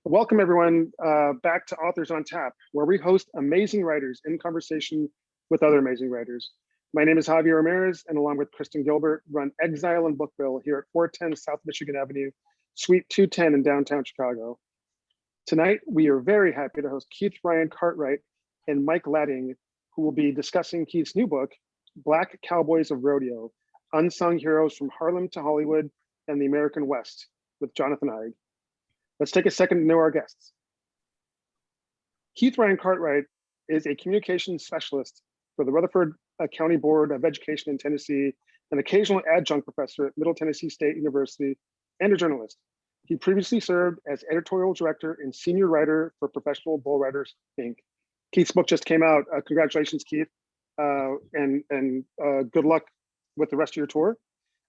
Welcome everyone back to Authors on Tap, where we host amazing writers in conversation with other amazing writers. My name is Javier Ramirez, and along with Kristen Gilbert, run Exile and Bookville here at 410 South Michigan Avenue, Suite 210 in downtown Chicago. Tonight, we are very happy to host Keith Ryan Cartwright and Mike Latting, who will be discussing Keith's new book, Black Cowboys of Rodeo, Unsung Heroes from Harlem to Hollywood and the American West with Jonathan Eig. Let's take a second to know our guests. Keith Ryan Cartwright is a communications specialist for the Rutherford County Board of Education in Tennessee, an occasional adjunct professor at Middle Tennessee State University, and a journalist. He previously served as editorial director and senior writer for Professional Bull Riders, Inc. Keith's book just came out. Congratulations, Keith, and good luck with the rest of your tour.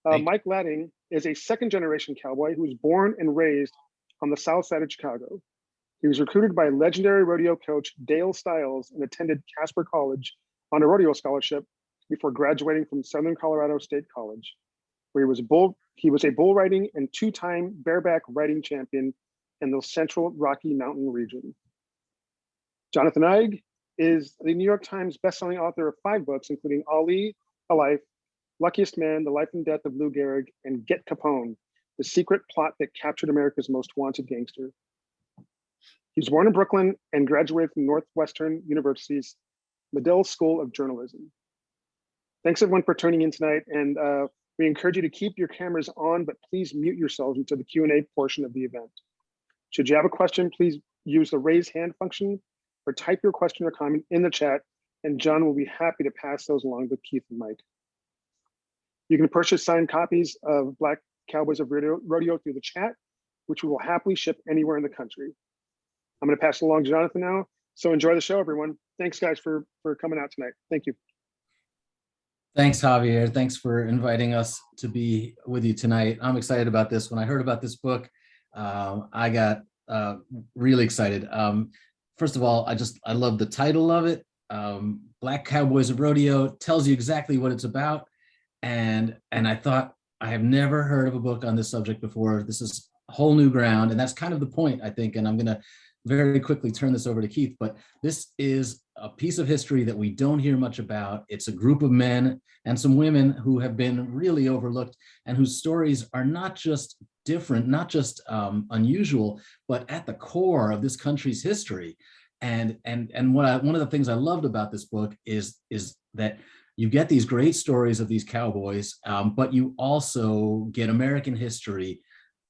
Mike Latting is a second-generation cowboy who was born and raised on the south side of Chicago. He was recruited by legendary rodeo coach Dale Stiles and attended Casper College on a rodeo scholarship before graduating from Southern Colorado State College, where he was a bull riding and two-time bareback riding champion in the Central Rocky Mountain region. Jonathan Eig is the New York Times bestselling author of 5 books, including Ali, A Life, Luckiest Man, The Life and Death of Lou Gehrig, and Get Capone, the secret plot that captured America's most wanted gangster. He was born in Brooklyn and graduated from Northwestern University's Medill School of Journalism. Thanks everyone for tuning in tonight, and we encourage you to keep your cameras on, but please mute yourselves until the Q&A portion of the event. Should you have a question, please use the raise hand function or type your question or comment in the chat, and John will be happy to pass those along to Keith and Mike. You can purchase signed copies of Black Cowboys of Rodeo through the chat, which we will happily ship anywhere in the country. I'm going to pass it along to Jonathan now. So enjoy the show, everyone. Thanks, guys, for coming out tonight. Thank you. Thanks, Javier. Thanks for inviting us to be with you tonight. I'm excited about this. When I heard about this book, I got really excited. First of all, I love the title of it. Black Cowboys of Rodeo tells you exactly what it's about. And I thought, I have never heard of a book on this subject before. This is whole new ground, and that's kind of the point, I think, and I'm gonna very quickly turn this over to Keith, but this is a piece of history that we don't hear much about. It's a group of men and some women who have been really overlooked and whose stories are not just different, not just unusual, but at the core of this country's history. And one of the things I loved about this book is that you get these great stories of these cowboys, but you also get American history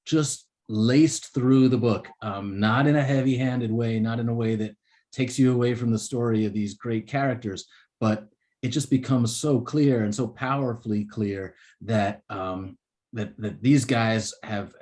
just laced through the book, not in a heavy-handed way, not in a way that takes you away from the story of these great characters, but it just becomes so clear and so powerfully clear that that these guys have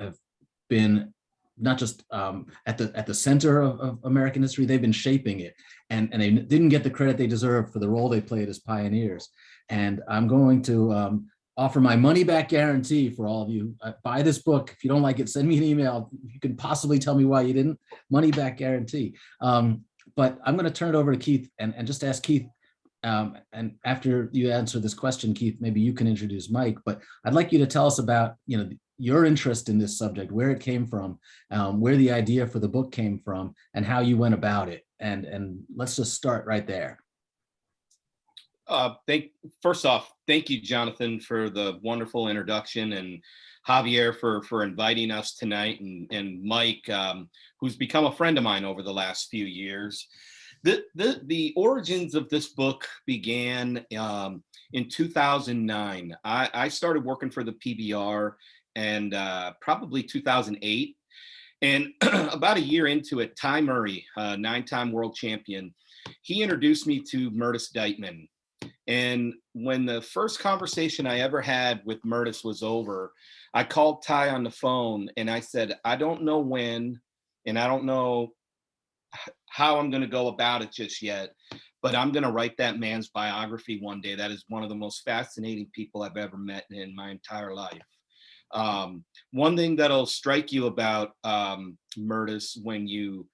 been not just at the center of American history, they've been shaping it, and they didn't get the credit they deserve for the role they played as pioneers. And I'm going to offer my money-back guarantee for all of you. Buy this book. If you don't like it, send me an email. You can possibly tell me why you didn't. Money-back guarantee. But I'm going to turn it over to Keith and just ask Keith, and after you answer this question, Keith, maybe you can introduce Mike, but I'd like you to tell us about, your interest in this subject, where it came from, where the idea for the book came from, and how you went about it. And let's just start right there. First off, thank you, Jonathan, for the wonderful introduction, and Javier for inviting us tonight, and Mike, who's become a friend of mine over the last few years. The origins of this book began in 2009. I started working for the PBR and probably 2008. And about a year into it, Ty Murray, 9-time world champion, he introduced me to Murtis Deitman. And when the first conversation I ever had with Murtis was over, I called Ty on the phone and I said, I don't know when, and I don't know how I'm going to go about it just yet, but I'm going to write that man's biography one day. That is one of the most fascinating people I've ever met in my entire life. One thing that'll strike you about Murtis when you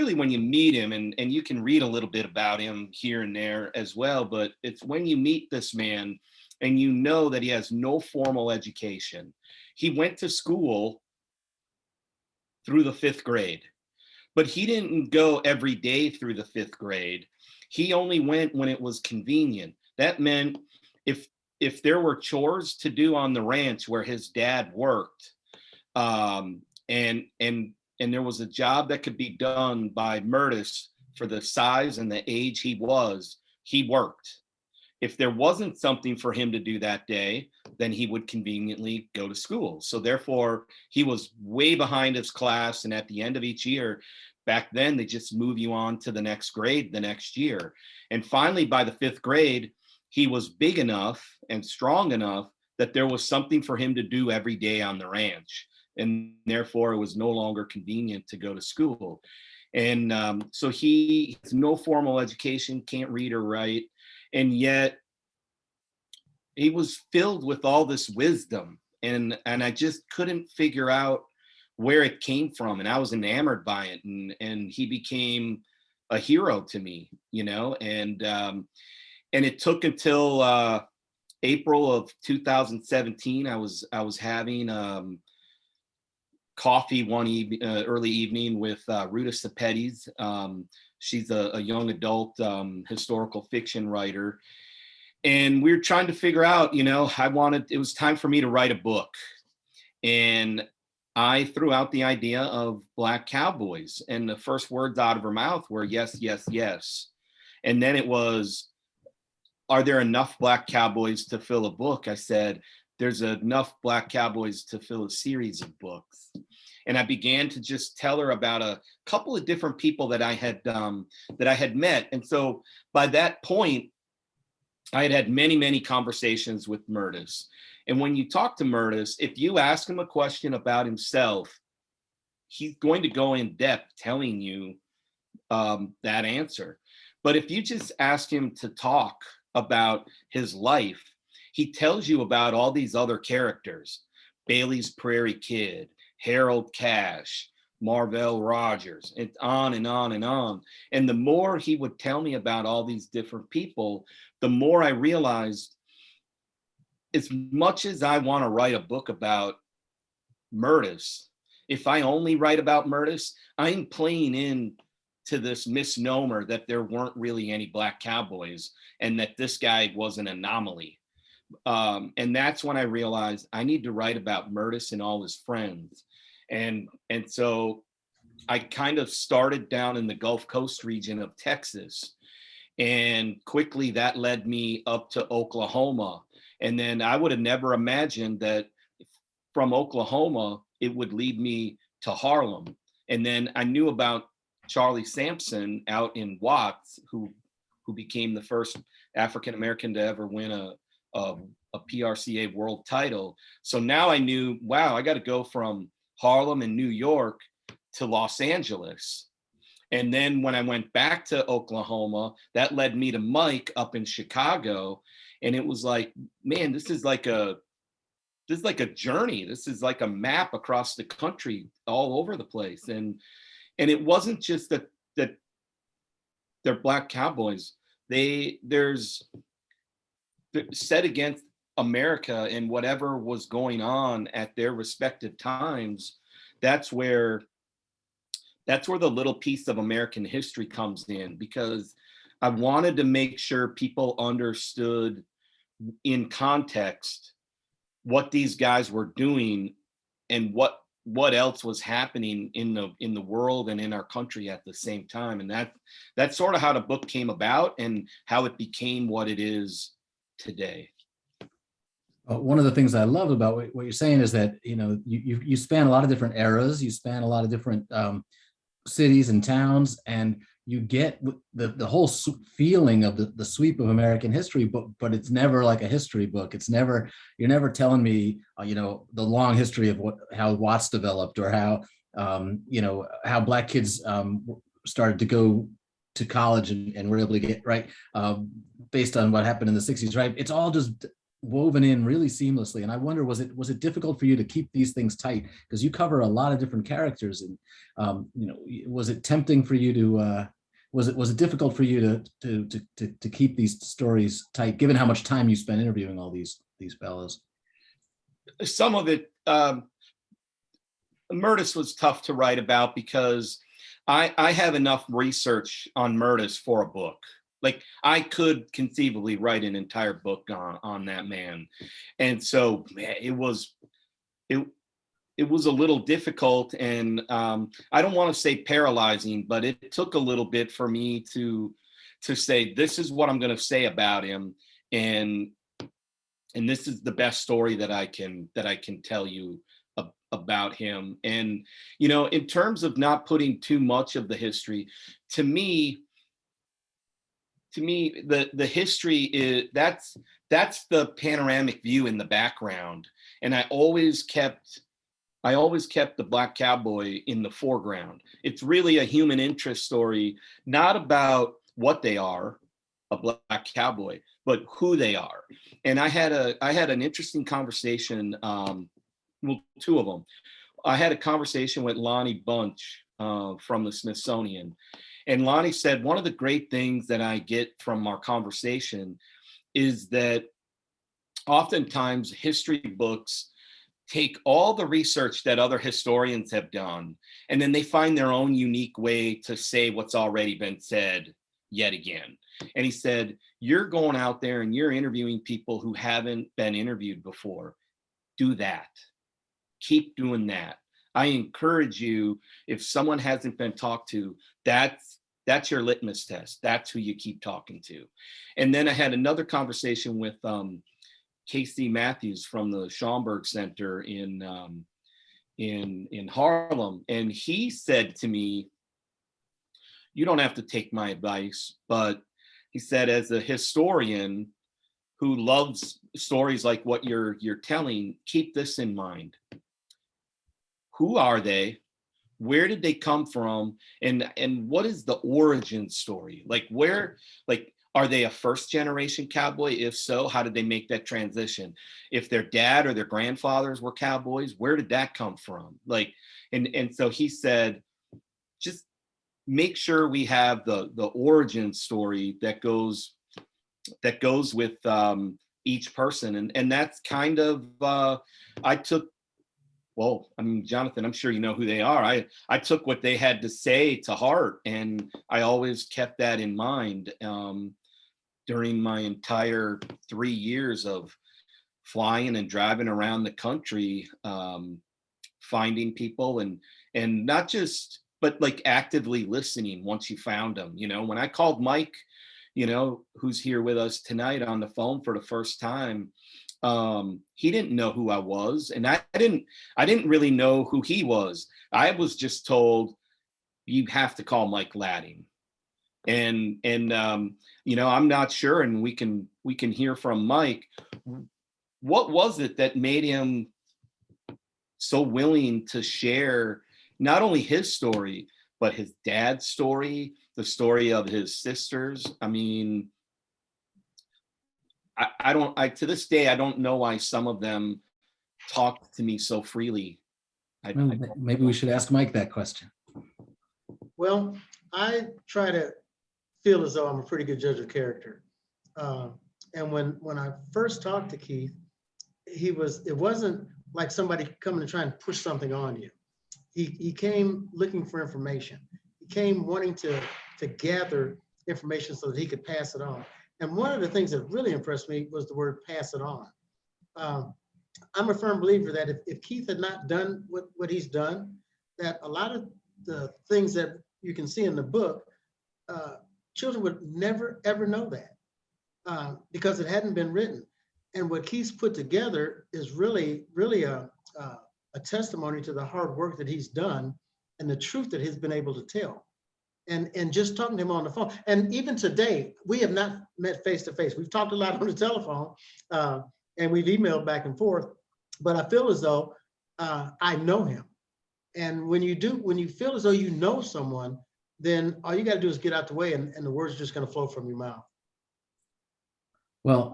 meet him, and you can read a little bit about him here and there as well, but it's when you meet this man and you know that he has no formal education. He went to school through the 5th grade. but he didn't go every day through the 5th grade. He only went when it was convenient. That meant if there were chores to do on the ranch where his dad worked, and there was a job that could be done by Murtis for the size and the age he worked. If there wasn't something for him to do that day, then he would conveniently go to school. So therefore, he was way behind his class. And at the end of each year, back then, they just move you on to the next grade the next year. And finally, by the 5th grade, he was big enough and strong enough that there was something for him to do every day on the ranch. And therefore, it was no longer convenient to go to school. And so he has no formal education, can't read or write. And yet he was filled with all this wisdom. And I just couldn't figure out where it came from. And I was enamored by it. And he became a hero to me, you know, and it took until April of 2017. I was having coffee one early evening with Ruta Sepetys. She's a young adult historical fiction writer. And we were trying to figure out, you know, it was time for me to write a book. And I threw out the idea of Black cowboys. And the first words out of her mouth were yes, yes, yes. And then it was, are there enough Black cowboys to fill a book? I said, there's enough Black cowboys to fill a series of books. And I began to just tell her about a couple of different people that I had met. And so by that point, I had many, many conversations with Murtis. And when you talk to Murtis, if you ask him a question about himself, he's going to go in depth telling you that answer. But if you just ask him to talk about his life, he tells you about all these other characters: Bailey's Prairie Kid, Harold Cash, Marvell Rogers, and on and on and on. And the more he would tell me about all these different people, the more I realized, as much as I want to write a book about Murtis, if I only write about Murtis, I'm playing in to this misnomer that there weren't really any Black cowboys and that this guy was an anomaly. And that's when I realized I need to write about Murtis and all his friends. And so I kind of started down in the Gulf Coast region of Texas. And quickly that led me up to Oklahoma. And then I would have never imagined that from Oklahoma, it would lead me to Harlem. And then I knew about Charlie Sampson out in Watts, who became the first African-American to ever win a PRCA world title. So now I knew, wow, I got to go from Harlem and New York to Los Angeles. And then when I went back to Oklahoma, that led me to Mike up in Chicago. And it was like, man, this is like a journey. This is like a map across the country, all over the place. And it wasn't just that they're Black cowboys. They're set against America and whatever was going on at their respective times. That's where the little piece of American history comes in, because I wanted to make sure people understood in context what these guys were doing and what else was happening in the world and in our country at the same time. And that's sort of how the book came about and how it became what it is today. One of the things I love about what you're saying is that, you know, you span a lot of different eras, you span a lot of different cities and towns, and you get the whole feeling of the sweep of American history, but it's never like a history book. You're never telling me, you know, the long history of how Watts developed, or how, you know, how Black kids started to go to college and were able to get right based on what happened in the 60s, right? It's all just woven in really seamlessly. And I wonder, was it difficult for you to keep these things tight? Because you cover a lot of different characters, and you know, was it tempting for you to was it difficult for you to keep these stories tight, given how much time you spent interviewing all these fellows? Some of it, Murtis was tough to write about, because I have enough research on Murtis for a book. Like I could conceivably write an entire book on that man. And so man, it was a little difficult, and I don't want to say paralyzing, but it took a little bit for me to say, this is what I'm going to say about him. And this is the best story that I can tell you about him. And, you know, in terms of not putting too much of the history, to me, the history is that's the panoramic view in the background. And I always kept the Black Cowboy in the foreground. It's really a human interest story, not about what they are, a Black Cowboy, but who they are. And I had an interesting conversation, well, two of them. I had a conversation with Lonnie Bunch from the Smithsonian. And Lonnie said, one of the great things that I get from our conversation is that oftentimes history books take all the research that other historians have done, and then they find their own unique way to say what's already been said yet again. And he said, you're going out there and you're interviewing people who haven't been interviewed before. Do that. Keep doing that. I encourage you, if someone hasn't been talked to, that's your litmus test. That's who you keep talking to. And then I had another conversation with Casey Matthews from the Schomburg Center in Harlem. And he said to me, you don't have to take my advice, but he said, as a historian who loves stories like what you're telling, keep this in mind. Who are they? Where did they come from? And what is the origin story? Like are they a first generation cowboy? If so, how did they make that transition? If their dad or their grandfathers were cowboys, where did that come from? Like, and so he said, just make sure we have the origin story that goes with each person. And that's kind of, well, I mean, Jonathan, I'm sure you know who they are. I took what they had to say to heart, and I always kept that in mind during my entire 3 years of flying and driving around the country, finding people and not just, but like actively listening once you found them. You know, when I called Mike, you know, who's here with us tonight on the phone for the first time, he didn't know who I was, and I didn't really know who he was. I was just told, you have to call Mike Latting. And you know, I'm not sure, and we can hear from Mike. What was it that made him so willing to share not only his story, but his dad's story, the story of his sisters? I mean, I to this day, I don't know why some of them talk to me so freely. Maybe we should ask Mike that question. Well, I try to feel as though I'm a pretty good judge of character. And when I first talked to Keith, it wasn't like somebody coming and trying to push something on you. He came looking for information. He came wanting to gather information so that he could pass it on. And one of the things that really impressed me was the word pass it on. I'm a firm believer that if Keith had not done what he's done, that a lot of the things that you can see in the book, children would never, ever know that because it hadn't been written. And what Keith's put together is really, really a testimony to the hard work that he's done and the truth that he's been able to tell. And just talking to him on the phone. And even today, we have not met face to face. We've talked a lot on the telephone and we've emailed back and forth, but I feel as though I know him. And when you feel as though you know someone, then all you got to do is get out the way and the words are just going to flow from your mouth. Well,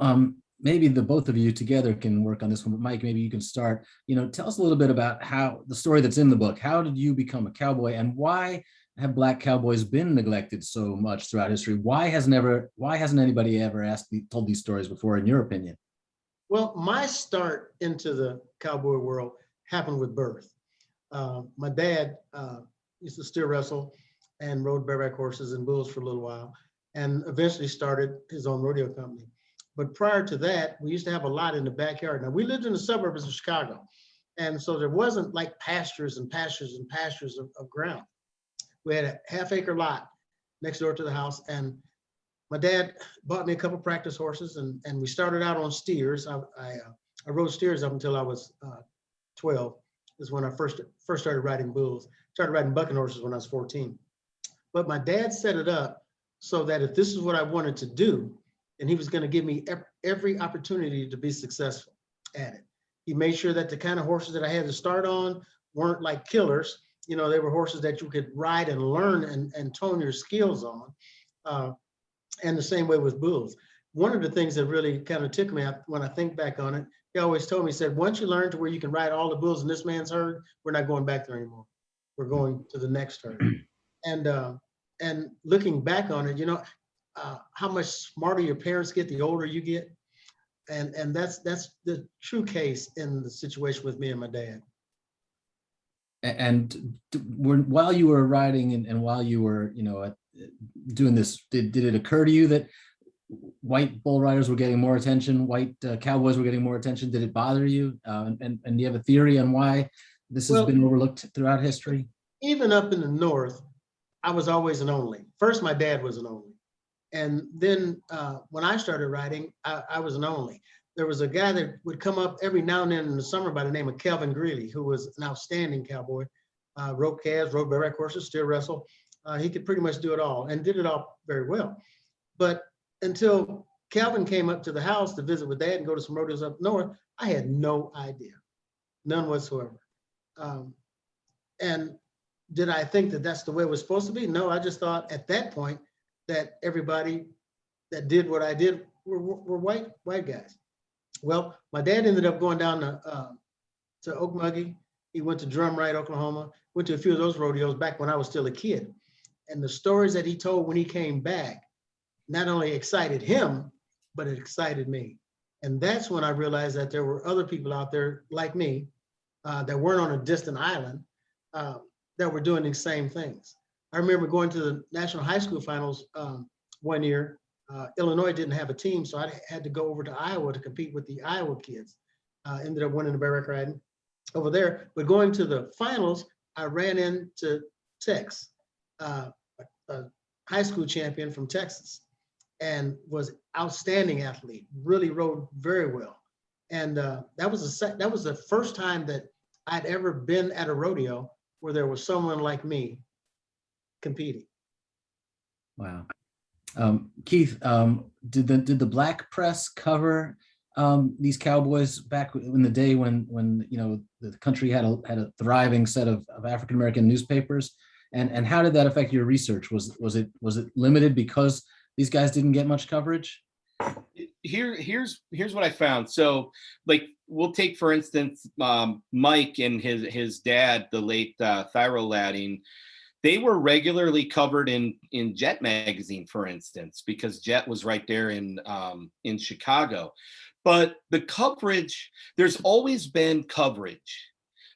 maybe the both of you together can work on this one, but Mike, maybe you can start. You know, tell us a little bit about how the story that's in the book. How did you become a cowboy, and why have Black cowboys been neglected so much throughout history? Why hasn't anybody ever told these stories before, in your opinion? Well, my start into the cowboy world happened with birth. My dad used to steer wrestle, and rode bareback horses and bulls for a little while, and eventually started his own rodeo company. But prior to that, we used to have a lot in the backyard. Now, we lived in the suburbs of Chicago, and so there wasn't like pastures and pastures and pastures of ground. We had a half-acre lot next door to the house, and my dad bought me a couple practice horses, and we started out on steers. I rode steers up until I was 12. Is when I first started riding bulls. Started riding bucking horses when I was 14. But my dad set it up so that if this is what I wanted to do, and he was going to give me every opportunity to be successful at it. He made sure that the kind of horses that I had to start on weren't like killers. You know, they were horses that you could ride and learn and tone your skills on. And the same way with bulls. One of the things that really kind of tickled me when I think back on it, he always told me, he said, once you learn to where you can ride all the bulls in this man's herd, we're not going back there anymore. We're going to the next herd. And looking back on it, you know, how much smarter your parents get the older you get. And that's the true case in the situation with me and my dad. And while you were riding and while you were, you know, doing this, did it occur to you that white bull riders were getting more attention, white cowboys were getting more attention? Did it bother you? And do you have a theory on why this has been overlooked throughout history? Even up in the North, I was always an only. First, my dad was an only. And then when I started riding, I was an only. There was a guy that would come up every now and then in the summer by the name of Kelvin Greeley, who was an outstanding cowboy, rode calves, rode bareback horses, steer wrestle. He could pretty much do it all and did it all very well. But until Calvin came up to the house to visit with Dad and go to some rodeos up north, I had no idea, none whatsoever. And did I think that that's the way it was supposed to be? No, I just thought at that point that everybody that did what I did were white guys. Well, my dad ended up going down to Okmulgee. He went to Drumright, Oklahoma, went to a few of those rodeos back when I was still a kid. And the stories that he told when he came back not only excited him, but it excited me. And that's when I realized that there were other people out there like me that weren't on a distant island that were doing these same things. I remember going to the National High School Finals one year. Illinois didn't have a team, so I had to go over to Iowa to compete with the Iowa kids. Ended up winning the bareback riding over there. But going to the finals, I ran into Tex, a high school champion from Texas, and was outstanding athlete, really rode very well. And that was the first time that I'd ever been at a rodeo where there was someone like me competing. Wow. Keith, did the black press cover these cowboys back in the day when you know the country had a thriving set of African American newspapers? And how did that affect your research? Was it limited because these guys didn't get much coverage? Here's what I found. So, like, we'll take for instance Mike and his dad, the late Thyrl Latting. They were regularly covered in Jet magazine, for instance, because Jet was right there in Chicago. But the coverage, there's always been coverage,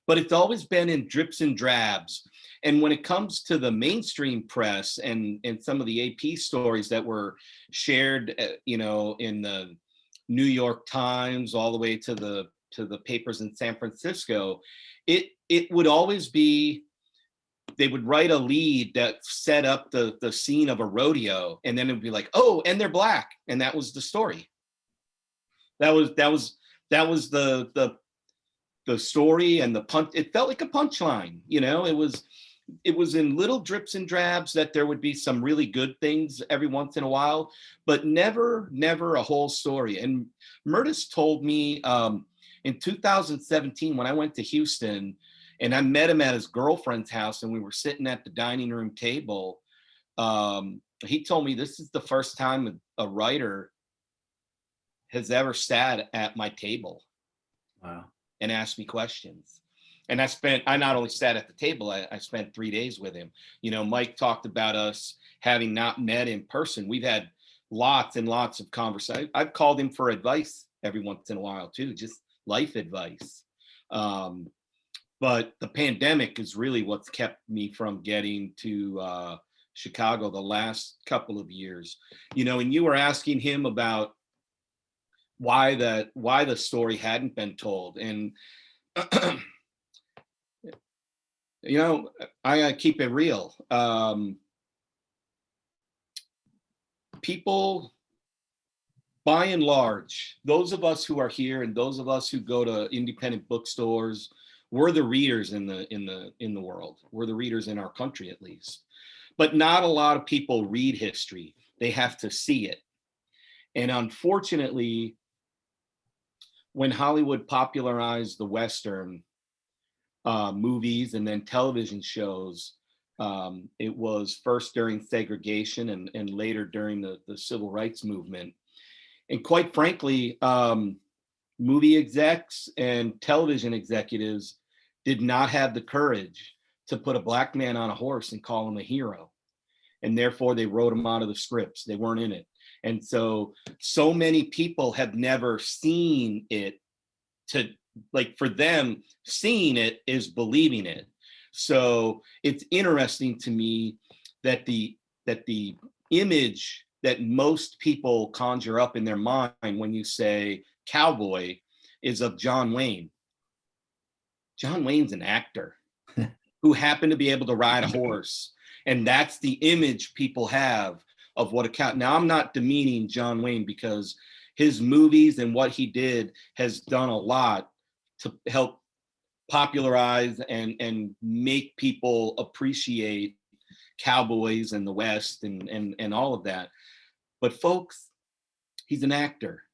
but it's always been in drips and drabs. And when it comes to the mainstream press and some of the AP stories that were shared, you know, in the New York Times all the way to the papers in San Francisco, it would always be, they would write a lead that set up the scene of a rodeo, and then it would be like, oh, and they're black, and that was the story. That was the story and the punch. It felt like a punchline, you know. It was in little drips and drabs that there would be some really good things every once in a while, but never a whole story. And Murtis told me in 2017 when I went to Houston. And I met him at his girlfriend's house, and we were sitting at the dining room table. He told me this is the first time a writer has ever sat at my table. Wow. And asked me questions. And I not only sat at the table, I spent 3 days with him. You know, Mike talked about us having not met in person. We've had lots and lots of conversations. I've called him for advice every once in a while too, just life advice. But the pandemic is really what's kept me from getting to Chicago the last couple of years, and you were asking him about why the story hadn't been told. And I keep it real. People, by and large, those of us who are here and those of us who go to independent bookstores, we're the readers in the world. We're the readers in our country, at least. But not a lot of people read history. They have to see it. And unfortunately, when Hollywood popularized the Western movies and then television shows, it was first during segregation and later during the civil rights movement. And quite frankly, movie execs and television executives did not have the courage to put a black man on a horse and call him a hero. And therefore they wrote him out of the scripts. They weren't in it. And so many people have never seen it. For them, seeing it is believing it. So it's interesting to me that the image that most people conjure up in their mind when you say cowboy is of John Wayne. John Wayne's an actor who happened to be able to ride a horse. And that's the image people have of what a cow. Now, I'm not demeaning John Wayne, because his movies and what he did has done a lot to help popularize and make people appreciate cowboys and the West and all of that. But folks, he's an actor.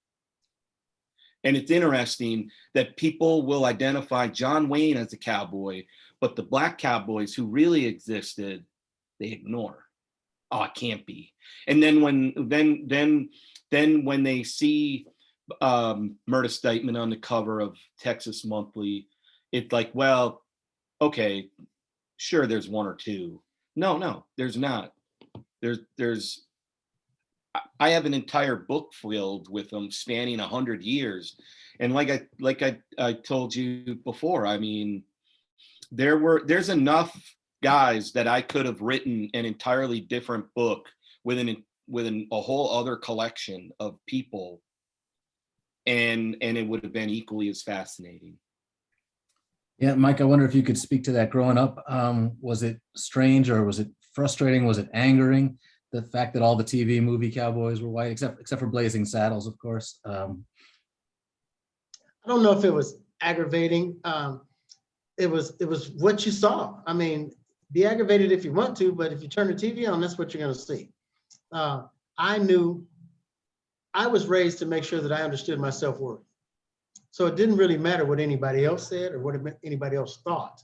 And it's interesting that people will identify John Wayne as a cowboy, but the black cowboys who really existed, they ignore. Oh, it can't be. And then when they see Murda Stiteman on the cover of Texas Monthly, it's like, well, okay, sure, there's one or two. No, there's not. I have an entire book filled with them spanning 100 years. And like I told you before, I mean, there's enough guys that I could have written an entirely different book with a whole other collection of people, and it would have been equally as fascinating. Yeah, Mike, I wonder if you could speak to that. Growing up, was it strange, or was it frustrating? Was it angering, the fact that all the TV movie cowboys were white, except for Blazing Saddles, of course? I don't know if it was aggravating. It was what you saw. I mean, be aggravated if you want to, but if you turn the TV on, that's what you're going to see. I knew I was raised to make sure that I understood my self-worth. So it didn't really matter what anybody else said or what anybody else thought.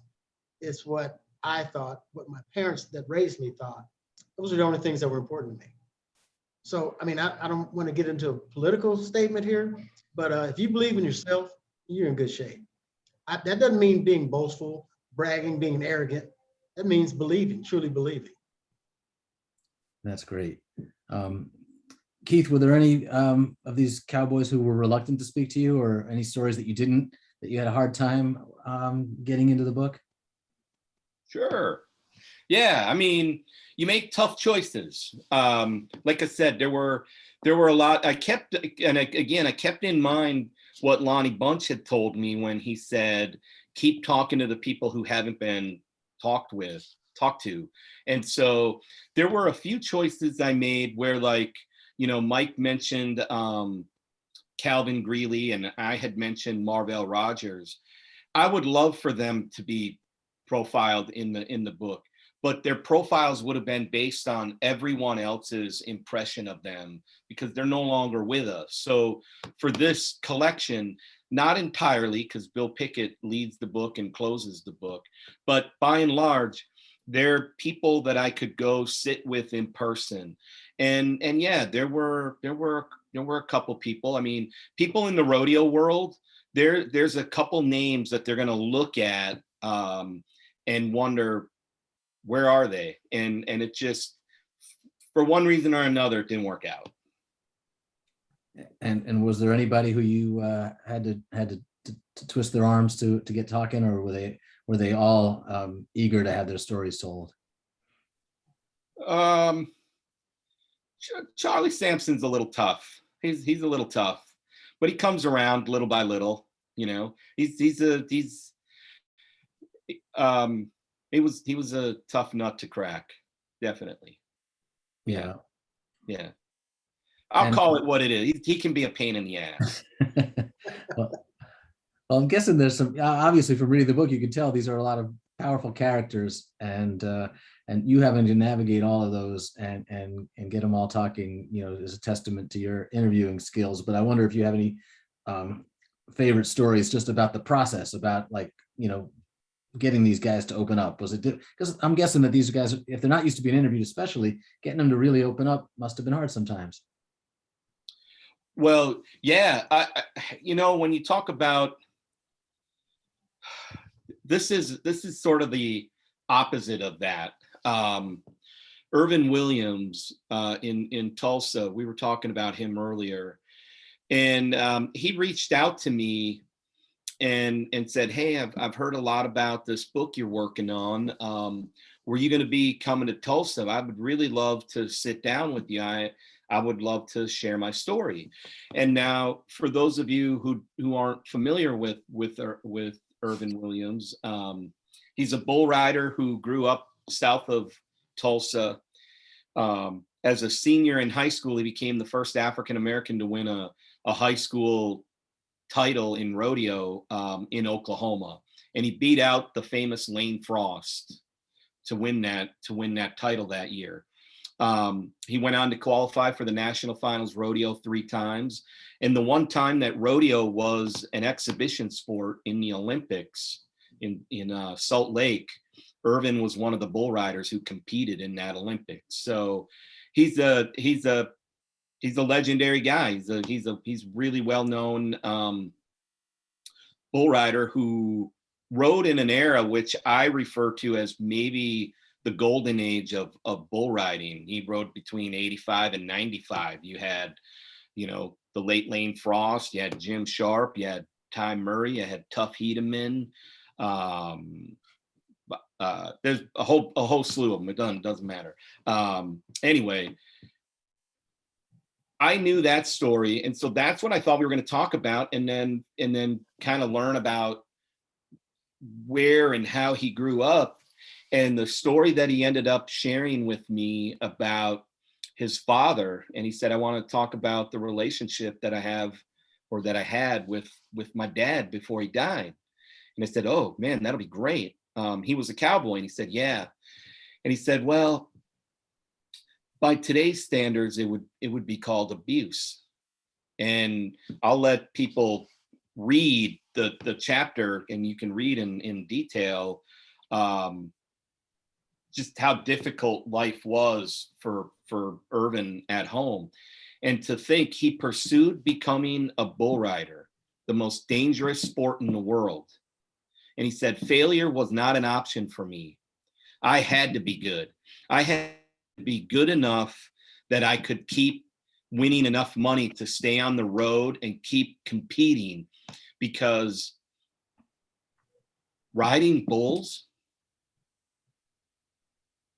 It's what I thought, what my parents that raised me thought. Those are the only things that were important to me. So, I mean, I don't want to get into a political statement here, but if you believe in yourself, you're in good shape. That doesn't mean being boastful, bragging, being arrogant. That means believing, truly believing. That's great. Keith, were there any of these cowboys who were reluctant to speak to you, or any stories that you had a hard time getting into the book? Sure. Yeah, I mean, you make tough choices. Like I said, there were a lot. I kept in mind what Lonnie Bunch had told me when he said, keep talking to the people who haven't been talked to. And so there were a few choices I made where, like, Mike mentioned Calvin Greeley, and I had mentioned Marvell Rogers. I would love for them to be profiled in the book, but their profiles would have been based on everyone else's impression of them, because they're no longer with us. So for this collection, not entirely, because Bill Pickett leads the book and closes the book, but by and large, they're people that I could go sit with in person. And yeah, there were a couple people. I mean, people in the rodeo world, there's a couple names that they're going to look at and wonder, where are they? And it just, for one reason or another, it didn't work out. And was there anybody who you had to twist their arms to get talking, or were they all eager to have their stories told? Charlie Sampson's a little tough. He's a little tough, but he comes around little by little. You know, he was a tough nut to crack, definitely. Yeah. Yeah. I'll And- call it what it is. He can be a pain in the ass. well, I'm guessing there's some, obviously from reading the book, you can tell these are a lot of powerful characters, and you having to navigate all of those and get them all talking, you know, is a testament to your interviewing skills. But I wonder if you have any favorite stories just about the process, about, like, you know, getting these guys to open up. Was it, because I'm guessing that these guys, if they're not used to being interviewed, especially, getting them to really open up must have been hard sometimes. Well, yeah, I you know, when you talk about, this is sort of the opposite of that. Irvin Williams in Tulsa, we were talking about him earlier, and he reached out to me and said, "Hey, I've heard a lot about this book you're working on. Were you going to be coming to Tulsa? I would really love to sit down with you. I would love to share my story." And now, for those of you who aren't familiar with Ervin Williams, he's a bull rider who grew up south of Tulsa. As a senior in high school, he became the first African American to win a high school title in rodeo in Oklahoma, and he beat out the famous Lane Frost to win that title that year. He went on to qualify for the national finals rodeo 3 times, and the one time that rodeo was an exhibition sport in the Olympics in Salt Lake, Irvin was one of the bull riders who competed in that Olympics. So he's a legendary guy. He's really well known bull rider who rode in an era which I refer to as maybe the golden age of bull riding. He rode between 85 and 95. You had, you know, the late Lane Frost, you had Jim Sharp, you had Ty Murray, you had Tuff Hedeman. There's a whole slew of them. It doesn't matter. Anyway, I knew that story, and so that's what I thought we were going to talk about, and then kind of learn about where and how he grew up, and the story that he ended up sharing with me about his father. And he said, "I want to talk about the relationship that I have, or that I had with my dad before he died." And I said, "Oh man, that'll be great." He was a cowboy, and he said, "Yeah." And he said, "Well, by today's standards, it would be called abuse." And I'll let people read the chapter, and you can read in detail just how difficult life was for Irvin at home. And to think he pursued becoming a bull rider, the most dangerous sport in the world. And he said, "Failure was not an option for me. I had to be good. I had to be good enough that I could keep winning enough money to stay on the road and keep competing, because riding bulls,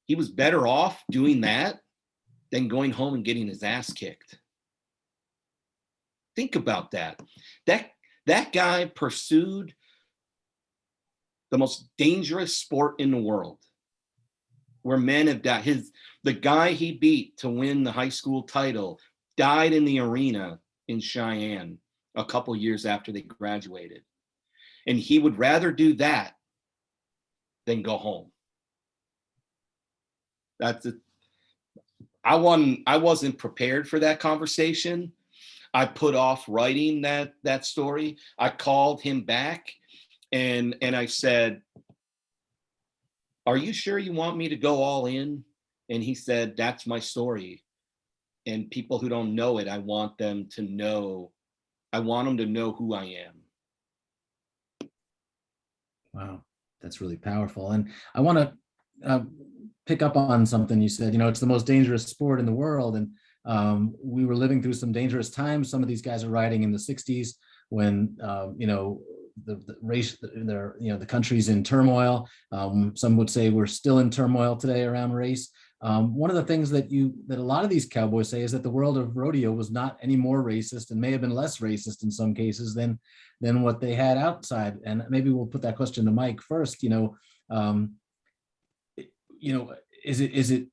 he was better off doing that than going home and getting his ass kicked." Think about that. That guy pursued the most dangerous sport in the world, where men have died. The guy he beat to win the high school title died in the arena in Cheyenne a couple years after they graduated. And he would rather do that than go home. I wasn't prepared for that conversation. I put off writing that story. I called him back and I said, "Are you sure you want me to go all in?" And he said, "That's my story. And people who don't know it, I want them to know who I am." Wow, that's really powerful. And I want to pick up on something you said. You know, it's the most dangerous sport in the world, and we were living through some dangerous times. Some of these guys are riding in the 60s when you know, the race, the country's in turmoil. Some would say we're still in turmoil today around race. One of the things that a lot of these cowboys say is that the world of rodeo was not any more racist and may have been less racist in some cases than what they had outside. And maybe we'll put that question to Mike first. Is it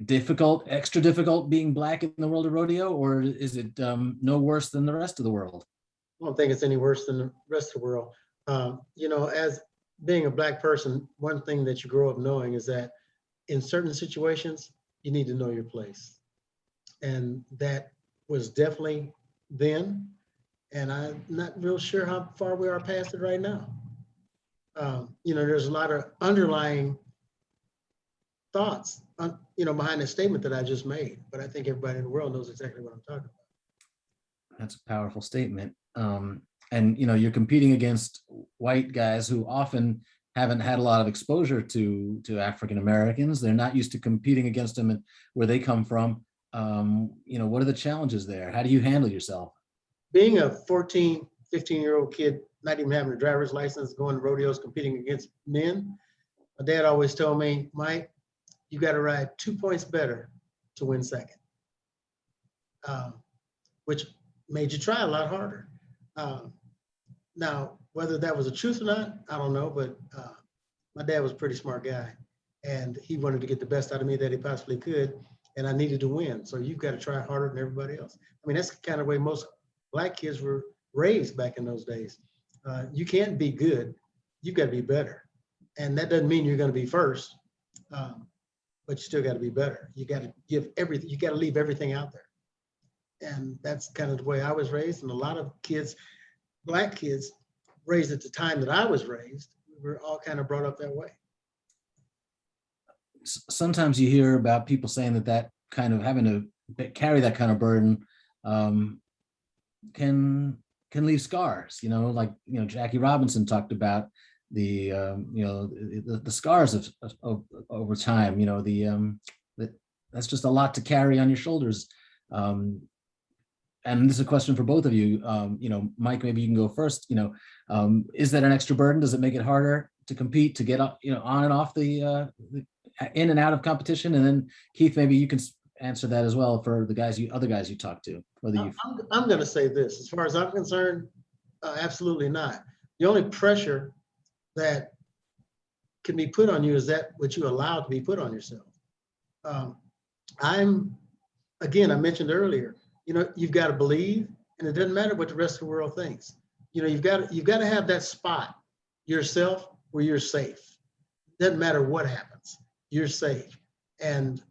difficult, extra difficult being Black in the world of rodeo, or is it no worse than the rest of the world? I don't think it's any worse than the rest of the world. As being a Black person, one thing that you grow up knowing is that in certain situations, you need to know your place. And that was definitely then. And I'm not real sure how far we are past it right now. There's a lot of underlying thoughts, behind the statement that I just made. But I think everybody in the world knows exactly what I'm talking about. That's a powerful statement. And you're competing against white guys who often haven't had a lot of exposure to African Americans. They're not used to competing against them and where they come from. What are the challenges there? How do you handle yourself? Being a 14, 15-year-old kid, not even having a driver's license, going to rodeos, competing against men, my dad always told me, Mike, you got to ride 2 points better to win second, which made you try a lot harder. Now, whether that was the truth or not, I don't know, but my dad was a pretty smart guy, and he wanted to get the best out of me that he possibly could, and I needed to win. So you've got to try harder than everybody else. I mean, that's the kind of way most Black kids were raised back in those days. You can't be good, you've got to be better. And that doesn't mean you're going to be first, but you still got to be better. You got to give everything, you got to leave everything out there. And that's kind of the way I was raised. And a lot of kids, Black kids raised at the time that I was raised, we were all kind of brought up that way. Sometimes you hear about people saying that kind of having to carry that kind of burden can leave scars, Jackie Robinson talked about the scars of over time, that's just a lot to carry on your shoulders. And this is a question for both of you. Mike, maybe you can go first. Is that an extra burden? Does it make it harder to compete, to get up, on and off the in and out of competition? And then Keith, maybe you can answer that as well for the other guys you talk to. I'm going to say this, as far as I'm concerned, absolutely not. The only pressure that can be put on you is that what you allow to be put on yourself. I mentioned earlier, you've got to believe, and it doesn't matter what the rest of the world thinks. You've got to have that spot yourself where you're safe. Doesn't matter what happens, you're safe. And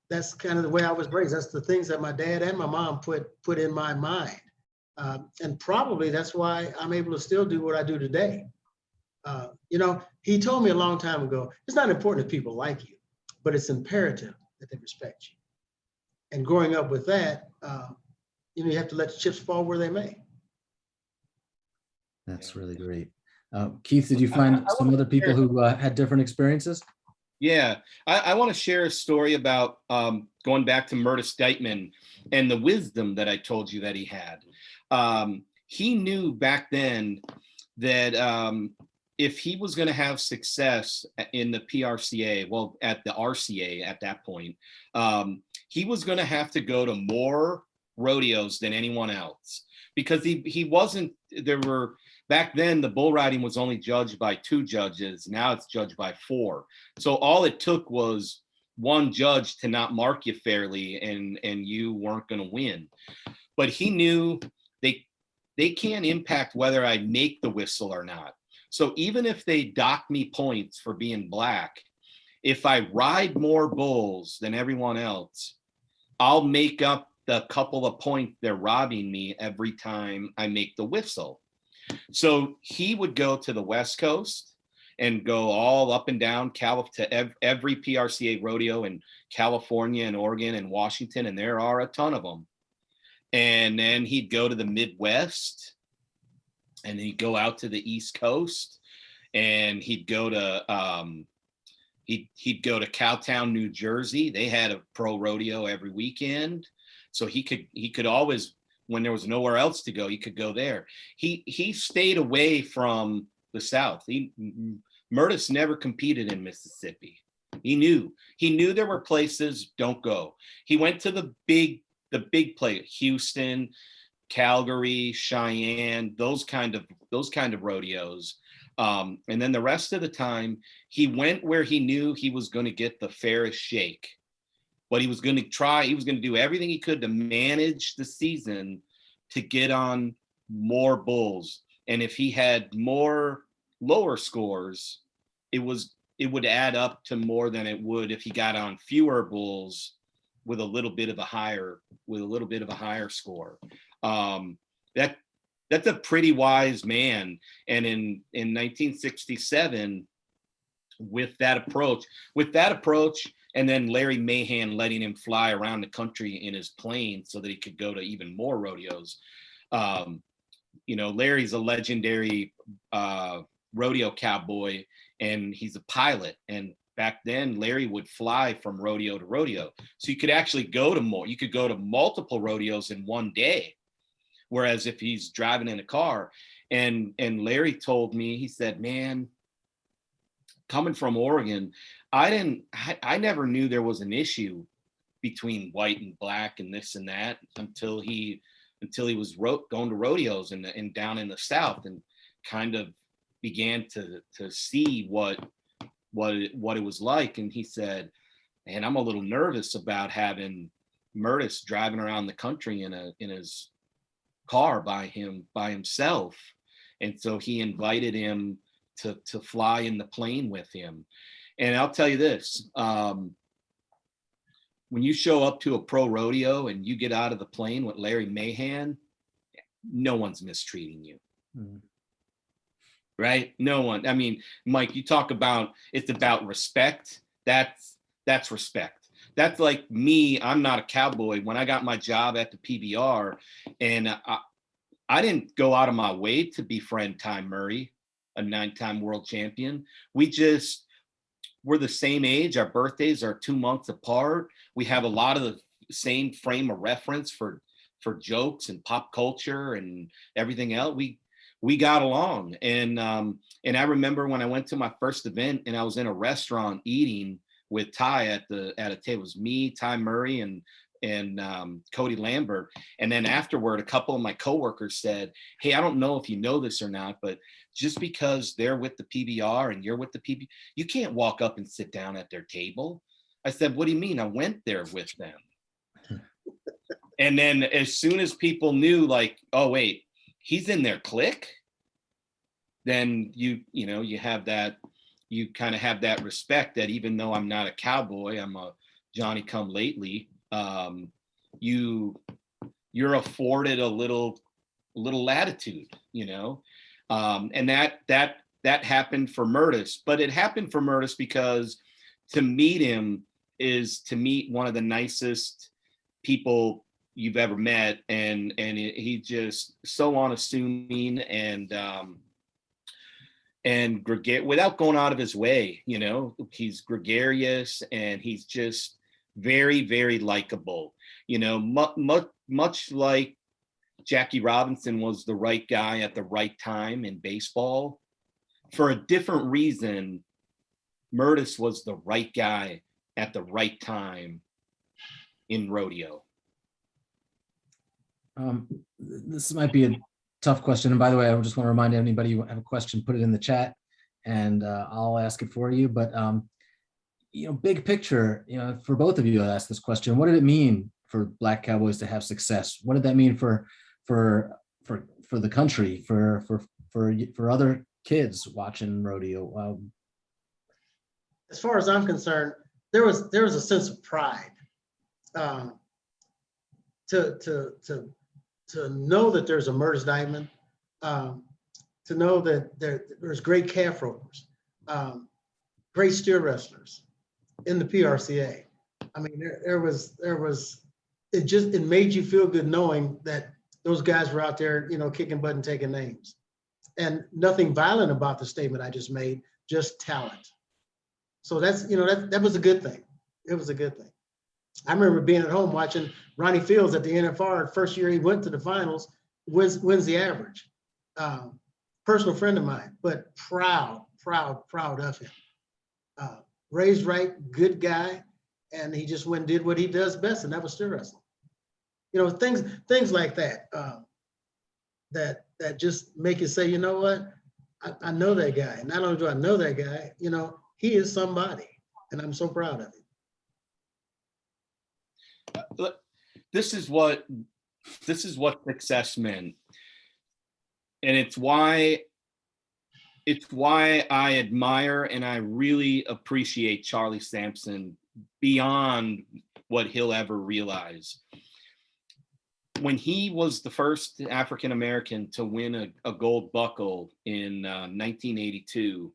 that's kind of the way I was raised. That's the things that my dad and my mom put in my mind. And probably that's why I'm able to still do what I do today. He told me a long time ago, it's not important if people like you, but it's imperative that they respect you. And growing up with that, you have to let the chips fall where they may. That's really great. Keith, did you find some other people who had different experiences? Yeah, I want to share a story about going back to Murtis Deitman and the wisdom that I told you that he had. He knew back then that if he was going to have success in the PRCA, well, at the RCA at that point, he was going to have to go to more rodeos than anyone else, because he wasn't, back then the bull riding was only judged by 2 judges. Now it's judged by 4. So all it took was one judge to not mark you fairly, and you weren't going to win. But he knew they can't impact whether I make the whistle or not. So even if they dock me points for being Black, if I ride more bulls than everyone else, I'll make up the couple of points they're robbing me every time I make the whistle. So he would go to the West Coast and go all up and down to every PRCA rodeo in California and Oregon and Washington, and there are a ton of them. And then he'd go to the Midwest, and he'd go out to the East Coast, and he'd go to he'd go to Cowtown, New Jersey. They had a pro rodeo every weekend, so he could always, when there was nowhere else to go, he could go there. He stayed away from the South. Murtis never competed in Mississippi. He knew there were places, don't go. He went to the big place, Houston, Calgary, Cheyenne, those kind of rodeos. And then the rest of the time, he went where he knew he was going to get the fairest shake. But he was going to do everything he could to manage the season to get on more bulls. And if he had more lower scores, it would add up to more than it would if he got on fewer bulls with a little bit of a higher score. That's a pretty wise man. And in 1967, with that approach, and then Larry Mahan letting him fly around the country in his plane so that he could go to even more rodeos. Larry's a legendary rodeo cowboy, and he's a pilot. And back then, Larry would fly from rodeo to rodeo. So you could actually go to multiple rodeos in one day. Whereas if he's driving in a car, and Larry told me, he said, man, coming from Oregon, I never knew there was an issue between white and black and this and that until he was going to rodeos and down in the South, and kind of began to see what it was like. And he said, man, I'm a little nervous about having Murtis driving around the country in his car by himself. And so he invited him to fly in the plane with him. And I'll tell you this, when you show up to a pro rodeo and you get out of the plane with Larry Mahan, no one's mistreating you. Mm-hmm. Right? No one. I mean, Mike, you talk about it's about respect. That's respect. That's like me. I'm not a cowboy. When I got my job at the PBR, and I didn't go out of my way to befriend Ty Murray, a 9-time world champion. We're the same age. Our birthdays are 2 months apart. We have a lot of the same frame of reference for jokes and pop culture and everything else. We got along. And I remember when I went to my first event and I was in a restaurant eating with Ty at a table. It was me, Ty Murray, and Cody Lambert. And then afterward, a couple of my coworkers said, hey, I don't know if you know this or not, but just because they're with the PBR and you're with the PBR, you can't walk up and sit down at their table. I said, what do you mean? I went there with them. And then as soon as people knew, like, oh, wait, he's in their clique, then you kind of have that respect that even though I'm not a cowboy, I'm a Johnny come lately, you're afforded a little latitude, and that happened for Murtis. But it happened for Murtis because to meet him is to meet one of the nicest people you've ever met, and he just so unassuming and without going out of his way. He's gregarious and he's just very, very likable. Much like Jackie Robinson was the right guy at the right time in baseball. For a different reason, Murtis was the right guy at the right time in rodeo. This might be a tough question. And by the way, I just want to remind anybody who have a question, put it in the chat and I'll ask it for you. But, big picture, for both of you, I'll ask this question. What did it mean for Black Cowboys to have success? What did that mean for the country, for other kids watching rodeo? As far as I'm concerned, there was a sense of pride to know that there's a Murtis Diamond, to know that there's great calf ropers, great steer wrestlers in the PRCA. I mean, it made you feel good knowing that those guys were out there, kicking butt and taking names. And nothing violent about the statement I just made, just talent. So that was a good thing. It was a good thing. I remember being at home watching Ronnie Fields at the NFR. First year he went to the finals, wins the average. Personal friend of mine, but proud of him. raised right, good guy, and he just went and did what he does best, and that was steer wrestling. You know, things like that, that just make you say, you know what, I know that guy. And not only do I know that guy, you know, he is somebody, and I'm so proud of him. This is what success meant, and it's why I admire and I really appreciate Charlie Sampson beyond what he'll ever realize. When he was the first African American to win a gold buckle in 1982,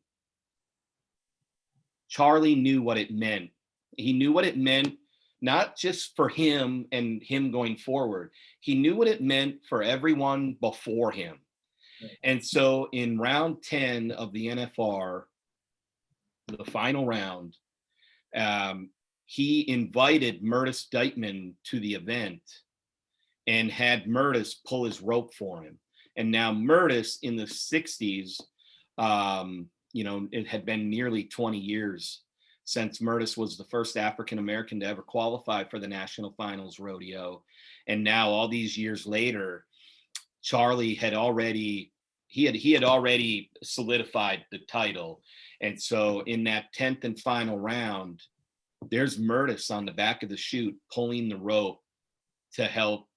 Charlie knew what it meant. He knew what it meant, not just for him and him going forward. He knew what it meant for everyone before him. And so in round 10 of the NFR, the final round, he invited Murtis Deitman to the event and had Murtis pull his rope for him. And now Murtis in the 60s, you know, it had been nearly 20 years since Murtis was the first African-American to ever qualify for the National Finals Rodeo. And now all these years later, Charlie had already, he had already solidified the title. And so in that 10th and final round, there's Murtis on the back of the chute pulling the rope to help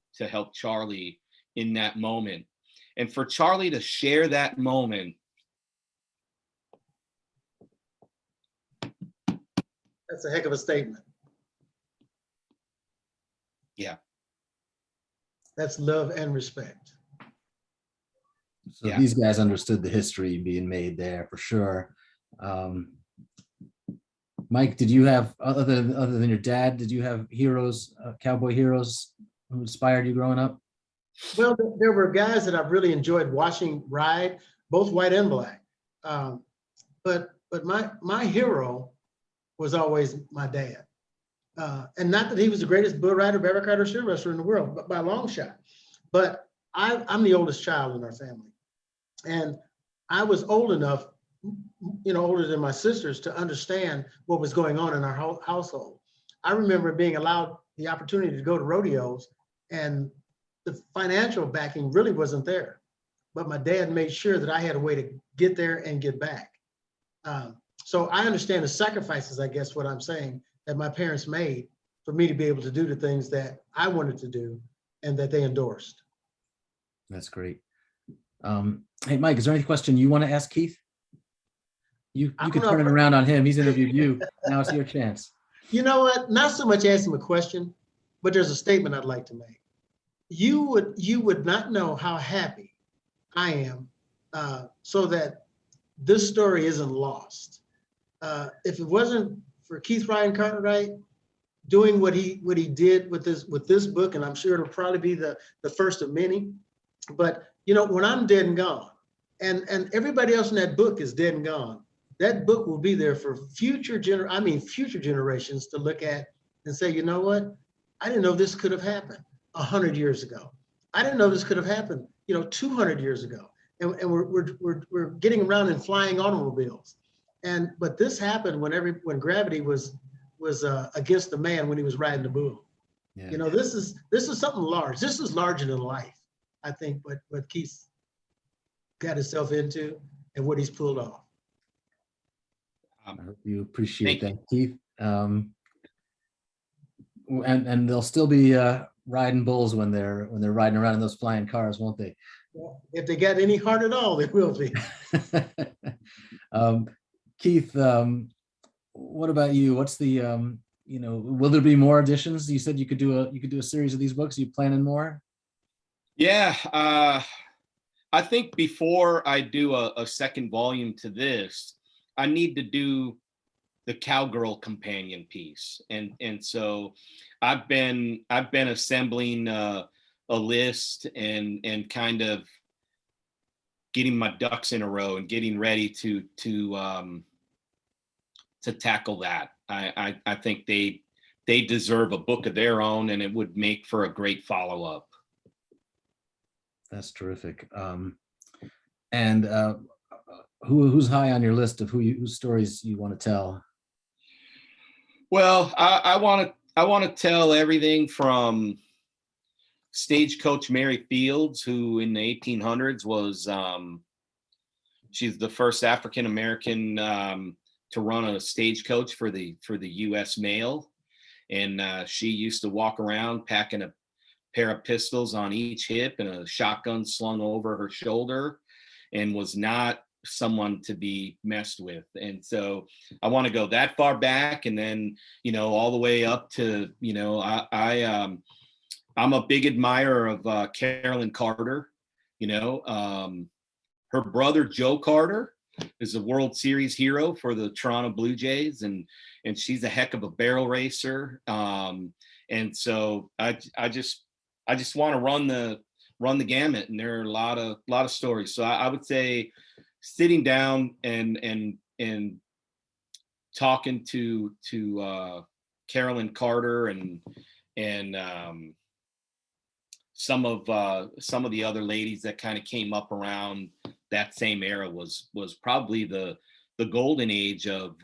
Charlie in that moment. And for Charlie to share that moment, That's a heck of a statement. yeah. That's love and respect. So Yeah. these guys understood the history being made there for sure. Mike, did you have, other than your dad, did you have heroes, cowboy heroes who inspired you growing up? Well, there were guys that I've really enjoyed watching ride, both white and black. But my hero was always my dad. And not that he was the greatest bull rider, bareback rider, steer wrestler in the world, but by a long shot. But I'm the oldest child in our family. And I was old enough, you know, older than my sisters, to understand what was going on in our household. I remember being allowed the opportunity to go to rodeos, and the financial backing really wasn't there. But my dad made sure that I had a way to get there and get back. So I understand the sacrifices, I guess what I'm saying, that my parents made for me to be able to do the things that I wanted to do and that they endorsed. That's great. Hey, Mike, is there any question you want to ask Keith? You could turn it around on him. He's interviewed you. Now it's your chance. You know what? Not so much ask him a question, but there's a statement I'd like to make. You would not know how happy I am so that this story isn't lost. If it wasn't for Keith Ryan Cartwright doing what he did with this book, and I'm sure it'll probably be the first of many. But you know, when I'm dead and gone, and everybody else in that book is dead and gone, that book will be there for future generations to look at and say, you know what? I didn't know this could have happened 100 years ago. I didn't know this could have happened, 200 years ago. And we're getting around in flying automobiles. But this happened when gravity was against the man when he was riding the bull. Yeah. This is something large. This is larger than life, I think, what Keith got himself into and what he's pulled off. I hope you appreciate that, Keith. And they'll still be riding bulls when they're riding around in those flying cars, won't they? Well, if they got any heart at all, they will be. Keith, what about you? What's the will there be more editions? You said you could do a series of these books. Are you planning more? Yeah, I think before I do a second volume to this, I need to do the cowgirl companion piece, and so I've been assembling a list and kind of getting my ducks in a row and getting ready to tackle that. I think they deserve a book of their own, and it would make for a great follow-up. That's terrific. And who's high on your list of whose stories you want to tell? Well, I want to tell everything from stagecoach Mary Fields, who in the 1800s was she's the first African American to run a stagecoach for the U.S. mail, and she used to walk around packing a pair of pistols on each hip and a shotgun slung over her shoulder, and was not someone to be messed with. And so I want to go that far back, and then all the way up to I'm a big admirer of Carolyn Carter. Her brother Joe Carter is a World Series hero for the Toronto Blue Jays, and she's a heck of a barrel racer. And so I just want to run the gamut, and there are a lot of stories. So I would say sitting down and talking to Carolyn Carter and some of the other ladies that kind of came up around that same era was probably the golden age of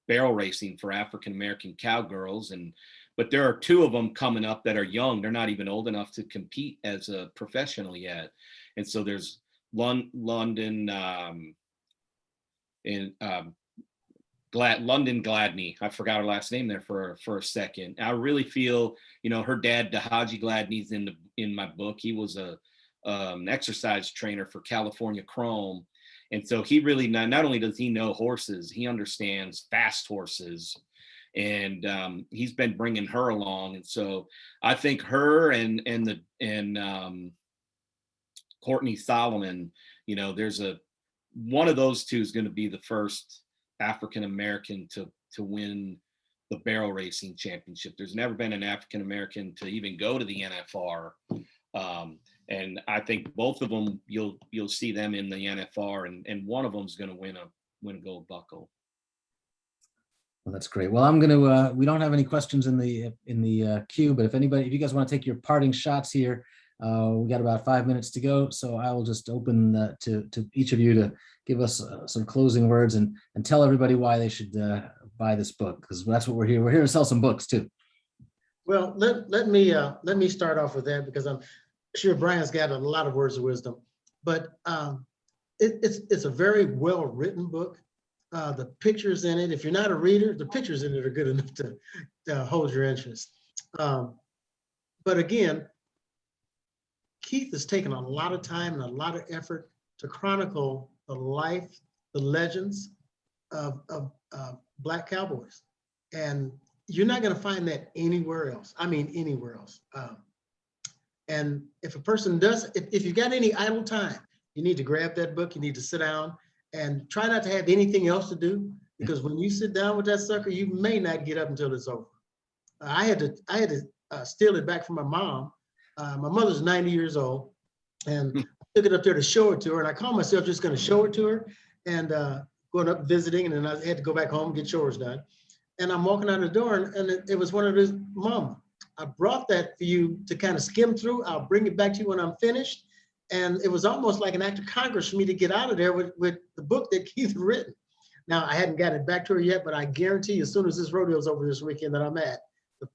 barrel racing for African American cowgirls. But there are two of them coming up that are young. They're not even old enough to compete as a professional yet. And so there's London London Gladney. I forgot her last name there for a second. I really feel, her dad, Dahaji Gladney's in my book. He was an exercise trainer for California Chrome. And so he really, not only does he know horses, he understands fast horses. And he's been bringing her along. And so I think her and Courtney Solomon, there's one of those two is going to be the first African American to win the barrel racing championship. There's never been an African American to even go to the NFR, and I think both of them you'll see them in the NFR, and one of them is going to win a gold buckle. Well, that's great. Well, I'm going to. We don't have any questions in the queue, but if you guys want to take your parting shots here. We got about 5 minutes to go, so I will just open to each of you to give us some closing words and tell everybody why they should buy this book, because that's what we're here. We're here to sell some books too. Well, let me start off with that, because I'm sure Brian's got a lot of words of wisdom, but it's a very well written book. The pictures in it, if you're not a reader, the pictures in it are good enough to hold your interest. But again, Keith has taken a lot of time and a lot of effort to chronicle the life, the legends of Black cowboys. And you're not going to find that anywhere else. I mean, anywhere else. And if a person does, if you've got any idle time, you need to grab that book, you need to sit down and try not to have anything else to do, because when you sit down with that sucker, you may not get up until it's over. I had to steal it back from my mom. My mother's 90 years old, and I took it up there to show it to her, and I called myself just going to show it to her, and going up visiting, and then I had to go back home and get chores done. And I'm walking out the door, and it was one of those, Mom, I brought that for you to kind of skim through. I'll bring it back to you when I'm finished. And it was almost like an act of Congress for me to get out of there with the book that Keith had written. Now, I hadn't got it back to her yet, but I guarantee you, as soon as this rodeo's over this weekend that I'm at,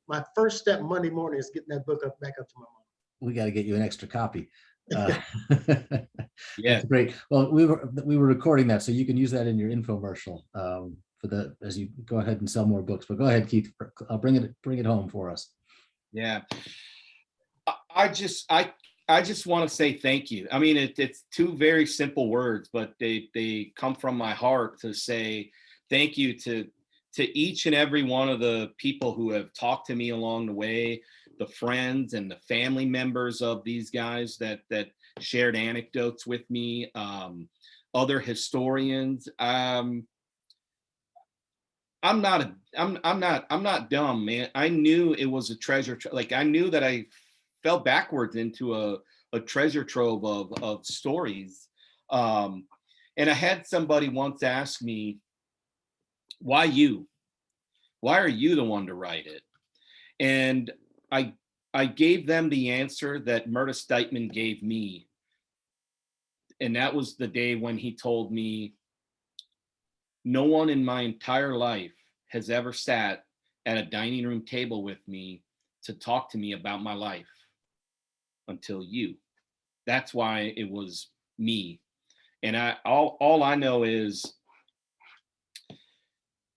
my first step Monday morning is getting that book back up to my mom. We got to get you an extra copy. Yeah, that's great. Well, we were recording that, so you can use that in your infomercial as you go ahead and sell more books. But go ahead, Keith. Bring it home for us. Yeah, I just want to say thank you. I mean, it's two very simple words, but they come from my heart to say thank you to each and every one of the people who have talked to me along the way, the friends and the family members of these guys that shared anecdotes with me, other historians. I'm not dumb, man. I knew it was a treasure. Like, I knew that I fell backwards into a treasure trove of stories. And I had somebody once ask me, why you? Why are you the one to write it? And I gave them the answer that Murtis Deitman gave me. And that was the day when he told me, no one in my entire life has ever sat at a dining room table with me to talk to me about my life until you. That's why it was me. And all I know is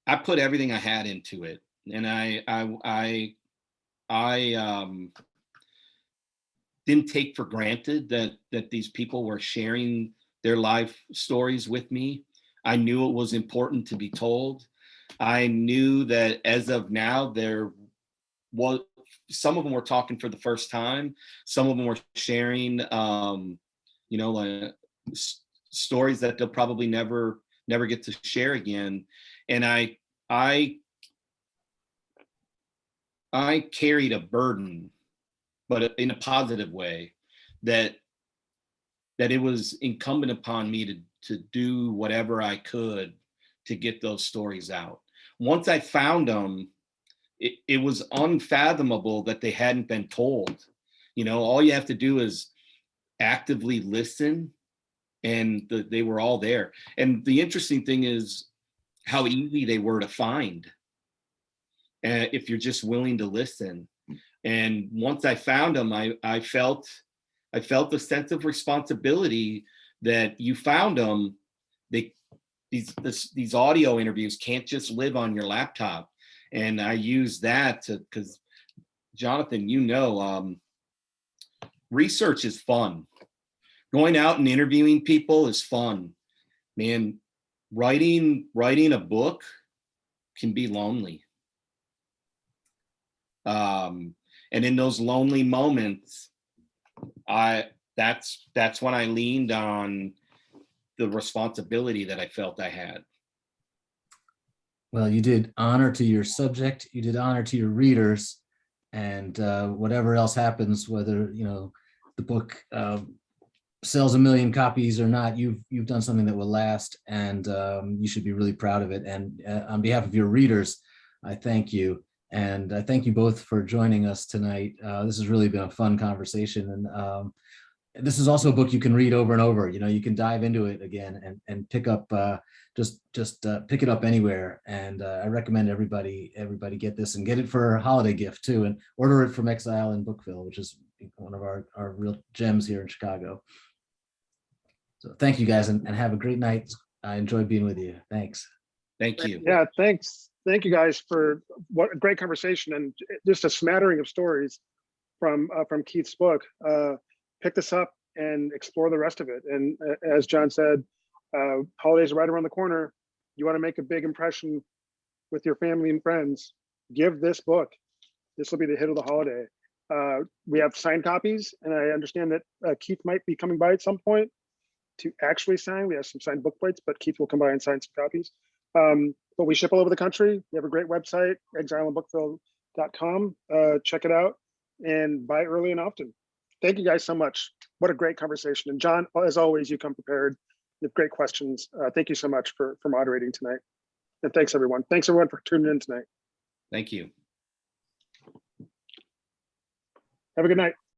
I put everything I had into it. And I didn't take for granted that these people were sharing their life stories with me. I knew it was important to be told. I knew that as of now, there was, some of them were talking for the first time. Some of them were sharing, stories that they'll probably never get to share again. And I carried a burden, but in a positive way, that it was incumbent upon me to do whatever I could to get those stories out. Once I found them, it was unfathomable that they hadn't been told. All you have to do is actively listen, and they were all there. And the interesting thing is how easy they were to find, if you're just willing to listen. And once I found them, I felt a sense of responsibility that you found them. These audio interviews can't just live on your laptop. And I use that because Jonathan, research is fun. Going out and interviewing people is fun. Man, writing a book can be lonely. And in those lonely moments, that's when I leaned on the responsibility that I felt I had. Well, you did honor to your subject, you did honor to your readers, and whatever else happens, whether the book sells 1 million copies or not, you've done something that will last, and you should be really proud of it. And on behalf of your readers, I thank you. And I thank you both for joining us tonight. This has really been a fun conversation. And this is also a book you can read over and over. You can dive into it again and pick up, just pick it up anywhere. And I recommend everybody get this and get it for a holiday gift too. And order it from Exile in Bookville, which is one of our real gems here in Chicago. So thank you guys, and have a great night. I enjoyed being with you. Thanks. Thank you. Yeah, thanks. Thank you guys for what a great conversation, and just a smattering of stories from Keith's book. Pick this up and explore the rest of it. And as John said, holidays are right around the corner. You want to make a big impression with your family and friends, give this book. This will be the hit of the holiday. We have signed copies, and I understand that Keith might be coming by at some point to actually sign. We have some signed book plates, but Keith will come by and sign some copies. But we ship all over the country. We have a great website, exileinbookville.com. Check it out and buy early and often. Thank you guys so much. What a great conversation. And John, as always, you come prepared with great questions. Thank you so much for moderating tonight. And thanks everyone. Thanks everyone for tuning in tonight. Thank you. Have a good night.